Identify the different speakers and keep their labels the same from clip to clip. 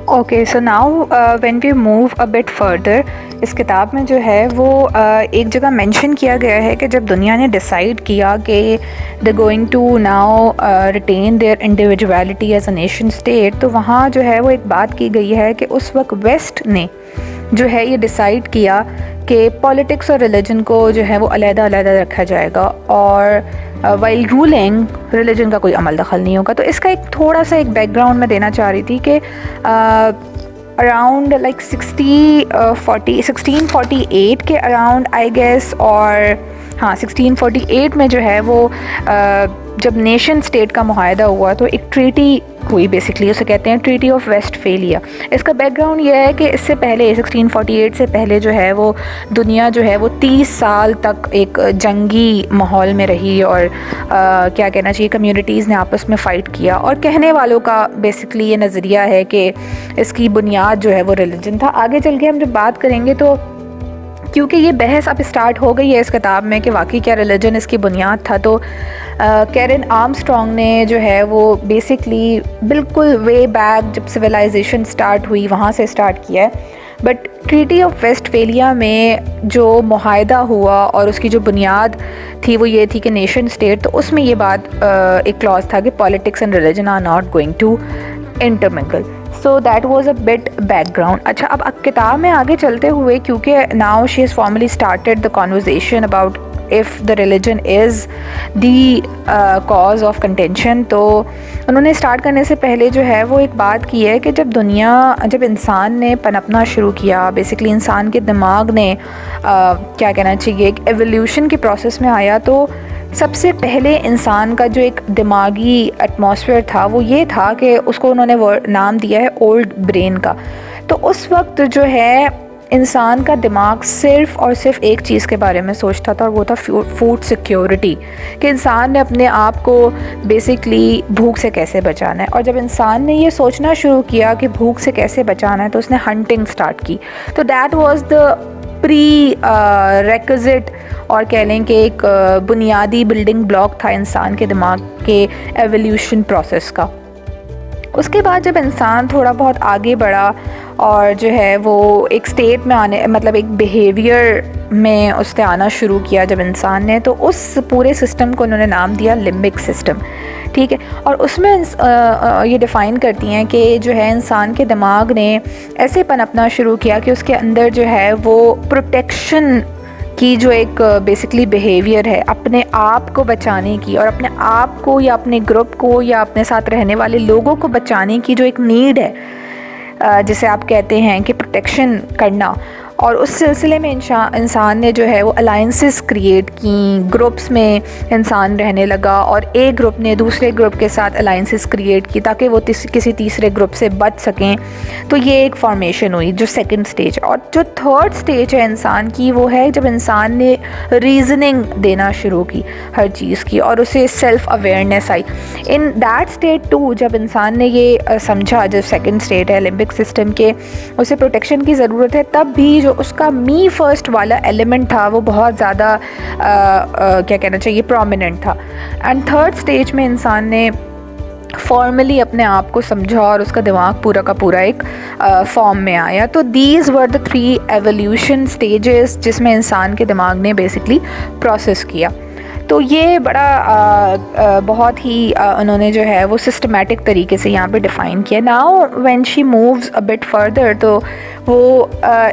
Speaker 1: Okay, so now when we move a bit further, इस किताब में जो है वो एक जगह मेंशन किया गया है कि जब दुनिया ने डिसाइड किया कि they going to now retain their individuality as a nation state, तो वहाँ जो है वो एक बात की गई है कि उस वक्त वेस्ट ने जो है ये डिसाइड किया कि पॉलिटिक्स और रिलीजन को जो है वो अलग-अलग रखा जाएगा और वाइल रूलिंग रिलीजन का कोई अमल दखल नहीं होगा। तो इसका एक थोड़ा सा एक बैकग्राउंड मैं देना चाह रही थी कि अराउंड लाइक 1648 के अराउंड आई गेस, और हाँ 1648 में जो है वो जब नेशन स्टेट का मुआहदा हुआ तो एक ट्रीटी हुई, बेसिकली उसे कहते हैं ट्रीटी ऑफ वेस्टफेलिया। इसका बैकग्राउंड यह है कि इससे पहले 1648 से पहले जो है वो दुनिया जो है वो 30 साल तक एक जंगी माहौल में रही और क्या कहना चाहिए, कम्युनिटीज़ ने आपस में फ़ाइट किया, और कहने वालों का बेसिकली ये नज़रिया है कि इसकी बुनियाद जो है वो रिलीजन था। आगे चल के हम जब बात करेंगे तो क्योंकि ये बहस अब स्टार्ट हो गई है इस किताब में कि वाकई क्या रिलीजन इसकी बुनियाद था, तो कैरन आर्मस्ट्रॉन्ग ने जो है वो बेसिकली बिल्कुल वे बैक जब सिविलाइजेशन स्टार्ट हुई वहाँ से स्टार्ट किया है। बट ट्रीटी ऑफ वेस्टफेलिया में जो मुआहदा हुआ और उसकी जो बुनियाद थी वो ये थी कि नेशन स्टेट, तो उसमें ये बात एक क्लॉज था कि politics and religion are not going to intermingle. So that was a bit background. अच्छा, अब किताब में आगे चलते हुए, क्योंकि now she has formally started the conversation about if the religion is the cause of contention, तो उन्होंने स्टार्ट करने से पहले जो है वो एक बात की है कि जब इंसान ने पनपना शुरू किया, बेसिकली इंसान के दिमाग ने क्या कहना चाहिए एक एवोल्यूशन के प्रोसेस में आया, तो सबसे पहले इंसान का जो एक दिमागी एटमॉस्फेयर था वो ये था कि उसको उन्होंने नाम दिया है ओल्ड ब्रेन का। तो उस वक्त जो है इंसान का दिमाग सिर्फ़ और सिर्फ एक चीज़ के बारे में सोचता था, और वो था फूड सिक्योरिटी, कि इंसान ने अपने आप को बेसिकली भूख से कैसे बचाना है। और जब इंसान ने ये सोचना शुरू किया कि भूख से कैसे बचाना है, तो उसने हंटिंग स्टार्ट की। तो that was the pre requisite, और कह लें कि एक बुनियादी बिल्डिंग ब्लॉक था इंसान के दिमाग के एवोल्यूशन प्रोसेस का। उसके बाद जब इंसान थोड़ा बहुत आगे बढ़ा और जो है वो एक स्टेट में आने, मतलब एक बिहेवियर में उसने आना शुरू किया जब इंसान ने, तो उस पूरे सिस्टम को उन्होंने नाम दिया लिम्बिक सिस्टम, ठीक है। और उसमें ये डिफ़ाइन करती हैं कि जो है इंसान के दिमाग ने ऐसे पनपना शुरू किया कि उसके अंदर जो है वो प्रोटेक्शन की जो एक बेसिकली बिहेवियर है, अपने आप को बचाने की और अपने आप को या अपने ग्रुप को या अपने साथ रहने वाले लोगों को बचाने की जो एक नीड है, जिसे आप कहते हैं कि प्रोटेक्शन करना। और उस सिलसिले में इंसान ने जो है वो अलाइंसेस क्रिएट की, ग्रुप्स में इंसान रहने लगा और एक ग्रुप ने दूसरे ग्रुप के साथ अलाइंसेस क्रिएट की ताकि वो किसी तीसरे ग्रुप से बच सकें। तो ये एक फॉर्मेशन हुई जो सेकंड स्टेज। और जो थर्ड स्टेज है इंसान की, वो है जब इंसान ने रीजनिंग देना शुरू की हर चीज़ की और उसे सेल्फ अवेयरनेस आई। इन दैट स्टेट टू जब इंसान ने ये समझा, जब सेकंड स्टेट है लिम्बिक सिस्टम के, उसे प्रोटेक्शन की ज़रूरत है, तब भी उसका मी फर्स्ट वाला एलिमेंट था वो बहुत ज़्यादा क्या कहना चाहिए प्रोमिनेंट था। एंड थर्ड स्टेज में इंसान ने फॉर्मली अपने आप को समझा और उसका दिमाग पूरा का पूरा एक फॉर्म में आया। तो these were the 3 evolution stages जिसमें इंसान के दिमाग ने बेसिकली प्रोसेस किया। तो ये बड़ा बहुत ही उन्होंने जो है वो सिस्टमेटिक तरीके से यहाँ पे डिफ़ाइन किया। Now when she moves a bit further, तो वो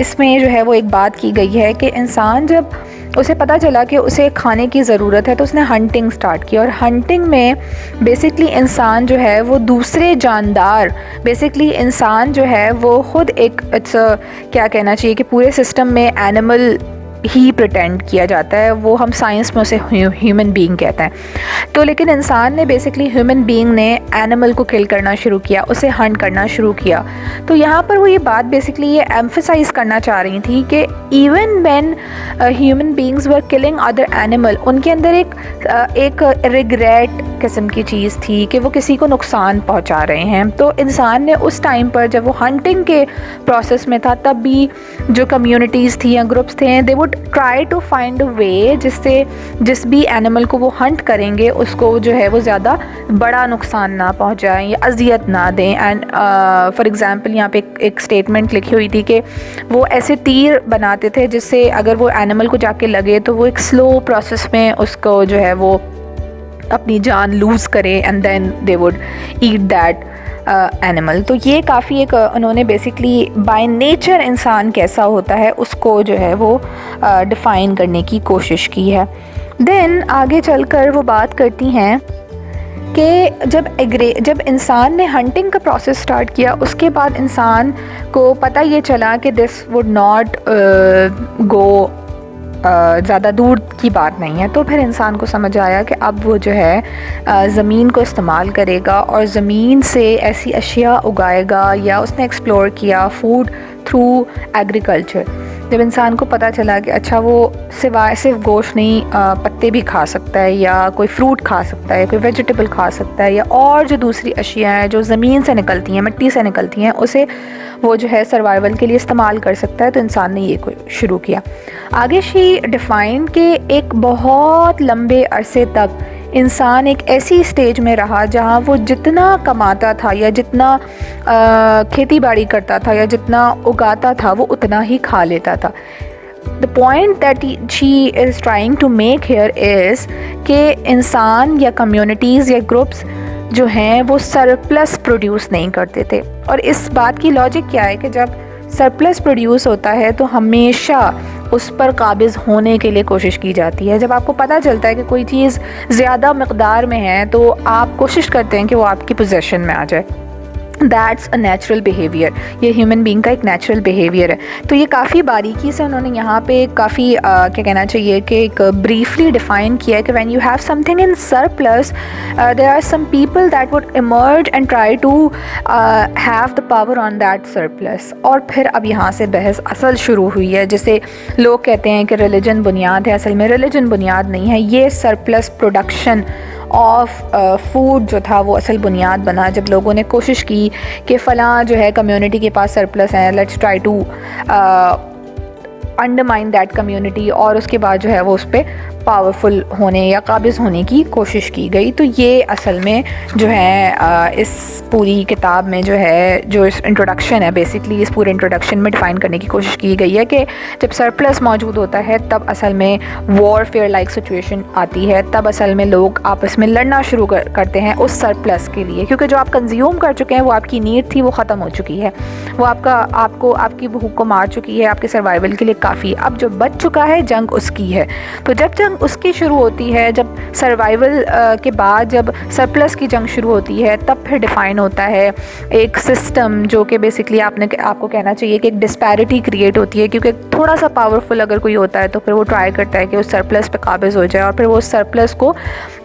Speaker 1: इसमें जो है वो एक बात की गई है कि इंसान जब उसे पता चला कि उसे खाने की ज़रूरत है, तो उसने हंटिंग स्टार्ट की। और हंटिंग में बेसिकली इंसान जो है वो दूसरे जानदार, बेसिकली इंसान जो है वो ख़ुद एक क्या कहना चाहिए कि पूरे सिस्टम में एनिमल ही प्रिटेंड किया जाता है, वो हम साइंस में उसे ह्यूमन बीइंग कहते हैं। तो लेकिन इंसान ने बेसिकली ह्यूमन बीइंग ने एनिमल को किल करना शुरू किया, उसे हंट करना शुरू किया। तो यहाँ पर वो ये बात बेसिकली ये एम्फसाइज करना चाह रही थी कि even when human beings were killing other animal, उनके अंदर एक रिग्रेट किस्म की चीज़ थी कि वो किसी को नुकसान पहुँचा रहे हैं। तो इंसान ने उस टाइम पर जब वो हंटिंग के प्रोसेस में था, तब भी जो कम्युनिटीज़ थी या ग्रुप्स थे, they would would try to find a way जिससे जिस भी एनिमल को वो हंट करेंगे उसको जो है वो ज़्यादा बड़ा नुकसान ना पहुंचाएं या अजियत ना दें। एंड फॉर एग्ज़ाम्पल यहाँ पे एक स्टेटमेंट लिखी हुई थी कि वो ऐसे तीर बनाते थे जिससे अगर वो एनिमल को जाके लगे तो वो एक स्लो प्रोसेस में उसको जो है वो अपनी जान लूज़ करे and then they would eat that animal. तो ये काफ़ी एक उन्होंने बेसिकली बाय नेचर इंसान कैसा होता है उसको जो है वो डिफ़ाइन करने की कोशिश की है। देन आगे चलकर वो बात करती हैं कि जब इंसान ने हंटिंग का प्रोसेस स्टार्ट किया उसके बाद इंसान को पता ये चला कि दिस वुड नॉट गो ज़्यादा दूर की बात नहीं है, तो फिर इंसान को समझ आया कि अब वो जो है ज़मीन को इस्तेमाल करेगा और ज़मीन से ऐसी अशिया उगाएगा या उसने एक्सप्लोर किया फूड थ्रू एग्रीकल्चर। जब इंसान को पता चला कि अच्छा वो सिवाय सिर्फ गोश्त नहीं पत्ते भी खा सकता है या कोई फ्रूट खा सकता है, कोई वेजिटेबल खा सकता है या और जो दूसरी अशिया हैं जो ज़मीन से निकलती हैं, मिट्टी से निकलती हैं, उसे वो जो है सर्वाइवल के लिए इस्तेमाल कर सकता है, तो इंसान ने ये शुरू किया। आगे शी डिफ़ाइन के एक बहुत लंबे अरसे तक इंसान एक ऐसी स्टेज में रहा जहाँ वो जितना कमाता था या जितना खेती बाड़ी करता था या जितना उगाता था वो उतना ही खा लेता था। The point that she is trying to make here is कि इंसान या कम्युनिटीज़ या ग्रुप्स जो हैं वो सरप्लस प्रोड्यूस नहीं करते थे। और इस बात की लॉजिक क्या है कि जब सरप्लस प्रोड्यूस होता है तो हमेशा उस पर काबिज़ होने के लिए कोशिश की जाती है। जब आपको पता चलता है कि कोई चीज़ ज़्यादा मकदार में है तो आप कोशिश करते हैं कि वो आपकी पोजेशन में आ जाए। दैट्स अ नेचुरल बिहेवियर, ये ह्यूमन बीइंग का एक नेचुरल बिहेवियर है। तो ये काफ़ी बारीकी से उन्होंने यहाँ पे काफ़ी क्या कहना चाहिए कि एक ब्रीफली डिफ़ाइन किया है कि when you have something in surplus there are some people that would emerge and try to have the power on that surplus. और फिर अब यहाँ से बहस असल शुरू हुई है, जिसे लोग कहते हैं कि रिलीजन बुनियाद है। असल में रिलीजन बुनियाद नहीं है, ये सरप्लस प्रोडक्शन ऑफ फूड जो था वो असल बुनियाद बना। जब लोगों ने कोशिश की कि फ़लाँ जो है कम्युनिटी के पास सरप्लस है, let's try to undermine that community, और उसके बाद जो है वो उस पर पावरफुल होने या काबिज़ होने की कोशिश की गई। तो ये असल में जो है इस पूरी किताब में जो है जो इस इंट्रोडक्शन है, बेसिकली इस पूरे इंट्रोडक्शन में डिफ़ाइन करने की कोशिश की गई है कि जब सरप्लस मौजूद होता है तब असल में वॉरफेयर लाइक सिचुएशन आती है, तब असल में लोग आपस में लड़ना शुरू करते हैं उस सरप्लस के लिए, क्योंकि जो आप कंज्यूम कर चुके हैं वो आपकी नीड थी, वो ख़त्म हो चुकी है, वो आपकी भूख को मार चुकी है, आपके सर्वाइवल के लिए काफ़ी। अब जो बच चुका है जंग उसकी है। तो जब जंग उसकी शुरू होती है, जब सर्वाइवल के बाद जब सरप्लस की जंग शुरू होती है, तब फिर डिफ़ाइन होता है एक सिस्टम जो कि बेसिकली आपको कहना चाहिए कि एक डिस्पैरिटी क्रिएट होती है, क्योंकि थोड़ा सा पावरफुल अगर कोई होता है तो फिर वो ट्राई करता है कि उस सरप्लस पे काबिज़ हो जाए और फिर वो उस सरप्लस को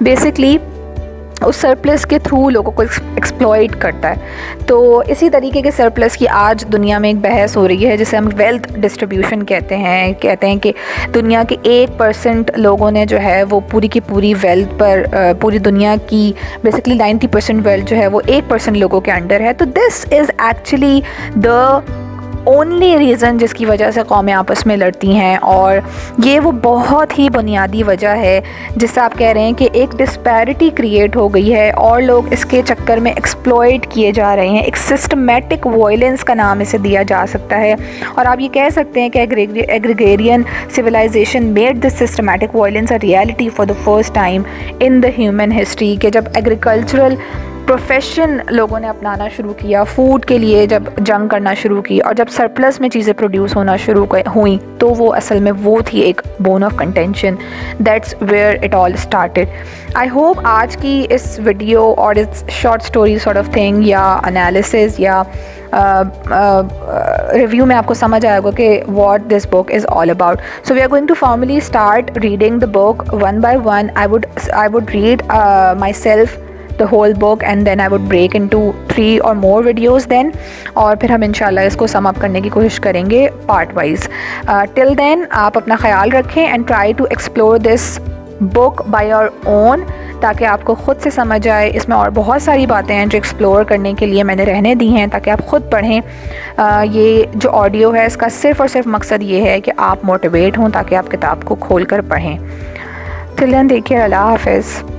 Speaker 1: बेसिकली उस सरप्लस के थ्रू लोगों को एक्सप्लॉइट करता है। तो इसी तरीके के सरप्लस की आज दुनिया में एक बहस हो रही है जिसे हम वेल्थ डिस्ट्रीब्यूशन कहते हैं कि दुनिया के 1% लोगों ने जो है वो पूरी की पूरी वेल्थ पर पूरी दुनिया की बेसिकली 90% वेल्थ जो है वो 1% लोगों के अंडर है। तो this is actually the only reason जिसकी वजह से कौमें आपस में लड़ती हैं, और ये वो बहुत ही बुनियादी वजह है जिससे आप कह रहे हैं कि एक डिस्पैरिटी क्रिएट हो गई है और लोग इसके चक्कर में एक्सप्लॉइट किए जा रहे हैं। एक सिस्टमेटिक वायलेंस का नाम इसे दिया जा सकता है, और आप ये कह सकते हैं कि agrarian civilization made this systematic violence a reality for the first time in the human history, के जब एग्रीकल्चरल प्रोफेशन लोगों ने अपनाना शुरू किया, फूड के लिए जब जंग करना शुरू की और जब सरप्लस में चीज़ें प्रोड्यूस होना शुरू हुई, तो वो असल में वो थी एक bone of contention. That's where it all started. I hope आज की इस वीडियो और इस short story sort of thing या एनालिसिस या रिव्यू में आपको समझ आएगा कि what this book is all about. So we are going to formally start reading the book one by one. I would read my self the whole book and then I would break into 3 or more videos then, और फिर हम इंशाल्लाह इसको sum up करने की कोशिश करेंगे part wise. Till then आप अपना ख्याल रखें and try to explore this book by your own, ताकि आपको ख़ुद से समझ आए। इसमें और बहुत सारी बातें हैं जो एक्सप्लोर करने के लिए मैंने रहने दी हैं ताकि आप ख़ुद पढ़ें। ये जो ऑडियो है इसका सिर्फ़ और सिर्फ मकसद ये है कि आप मोटिवेट हों ताकि आप किताब को खोल कर पढ़ें। टिल देन टेक केयर, अल्लाह हाफ़िज़।